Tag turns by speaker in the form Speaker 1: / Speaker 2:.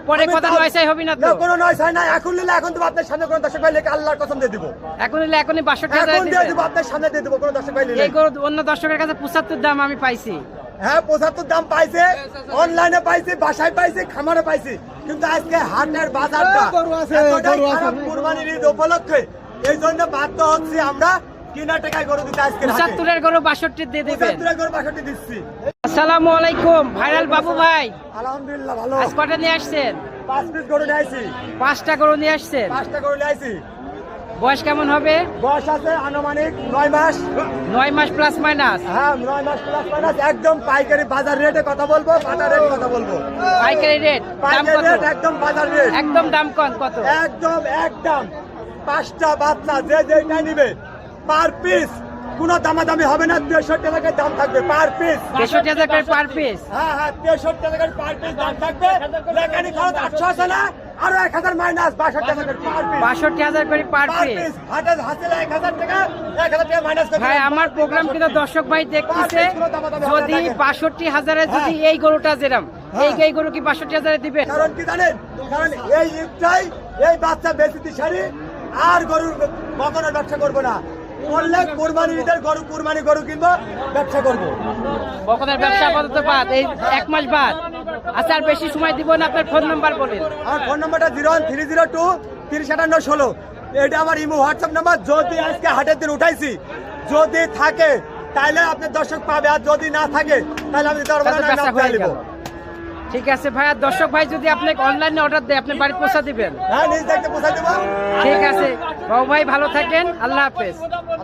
Speaker 1: পরে কথা নয়সাই হবে না তো?
Speaker 2: কোনো নয়সাই না, এখন নিলে এখন দেবো আপনার সামনে, কোনো দর্শক ভাই লেখা আল্লাহর কসম দিয়ে দিব।
Speaker 1: এখন নিলে এখনই 62,000
Speaker 2: এখন দিয়ে দিব, আপনার সামনে দিয়ে দিব, কোনো দর্শক ভাই নিলে।
Speaker 1: এই গরু অন্য দর্শকের কাছে 75 দাম আমি পাইছি।
Speaker 2: হ্যাঁ 75 দাম পাইছে, অনলাইনে পাইছি, বাসায় পাইছি, খামারে পাইছি, কিন্তু আজকে হাটের বাজারটা এতটাই খারাপ কুরবানির ঈদ উপলক্ষে, এই জন্য বাধ্য হচ্ছি আমরা কিনা টাকায় গরু দিতে। আজকে
Speaker 1: 75 এর গরু 62 দিয়ে দিবেন।
Speaker 2: 75 এর গরু 62 দিচ্ছি।
Speaker 1: আসসালামু আলাইকুম ভাইরাল বাবু ভাই,
Speaker 2: আলহামদুলিল্লাহ ভালো।
Speaker 1: আজ কটা নিয়ে আসছেন?
Speaker 2: 5 পিস গরু নিয়ে আইছি।
Speaker 1: 5টা গরু নিয়ে আসছেন।
Speaker 2: 5টা গরু নিয়ে আইছি।
Speaker 1: বয়স কেমন হবে?
Speaker 2: বয়স আছে আনুমানিক 9 মাস।
Speaker 1: 9 মাস প্লাস মাইনাস।
Speaker 2: হ্যাঁ 9 মাস প্লাস মাইনাস। একদম পাইকারি বাজার রেটে কথা বলবো, বাজার রেট কথা বলবো।
Speaker 1: পাইকারি রেট দাম
Speaker 2: পাইকারি
Speaker 1: কত?
Speaker 2: রেট একদম বাজার রেট।
Speaker 1: একদম দাম কত?
Speaker 2: একদম 5টা বাচ্চা যে যেটা নিবে পার পিস কোনো দামাদামি হবে না, 63 টাকার দাম থাকবে পার পিস।
Speaker 1: 63,000 করে পার পিস।
Speaker 2: হ্যাঁ 63 টাকার পার পিস দাম থাকবে। লেখানি খরচ 800 আছে না, আরো 1000 মাইনাস 62 টাকা পার পিস।
Speaker 1: 62,000 করে পার
Speaker 2: পার
Speaker 1: পিস।
Speaker 2: পিস হাটে হাসিলে 1000 টাকা, 1000 টাকা মাইনাস করে।
Speaker 1: ভাই আমার প্রোগ্রাম কিন্তু দর্শক ভাই দেখতেছে, যদি 62,000 যদি এই গরুটা যেরাম, এই গরু কি 62,000 দিবে?
Speaker 2: কারণ কি জানেন, কারণ এই ঈদটাই এই বাচ্চা বেশি সারি আর গরুর বকনের ব্যবসা করবো না, করলে কোরবানি ঈদের গরু, কুরবানি গরু কিনবো, ব্যবসা করবো।
Speaker 1: বকনের ব্যবসা আপাতত বাদ, এই 1 মাস বাদ। আচ্ছা আর বেশি সময় দিব না, আপনার ফোন নাম্বার বলেন।
Speaker 2: আমার ফোন নাম্বারটা 01302 305816। এটা আমার ইমো হোয়াটসঅ্যাপ নাম্বার। যদি আজকে হাটের দিন উঠাইছি, যদি থাকে তাহলে আপনার দর্শক পাবে, আর যদি না থাকে তাহলে আমি দিতে পারবো না,
Speaker 1: ব্যবসা
Speaker 2: আমি
Speaker 1: হয়ে
Speaker 2: নিব।
Speaker 1: গেল। ঠিক আছে ভাই, আর দর্শক ভাই যদি আপনাকে অনলাইনে অর্ডার দেয়, আপনি বাড়ি পৌঁছা দিবেন।
Speaker 2: হ্যাঁ নিজ দেখতে পৌঁছাই দেবো।
Speaker 1: ঠিক আছে বাবু ভাই, ভালো থাকেন, আল্লাহ হাফেজ।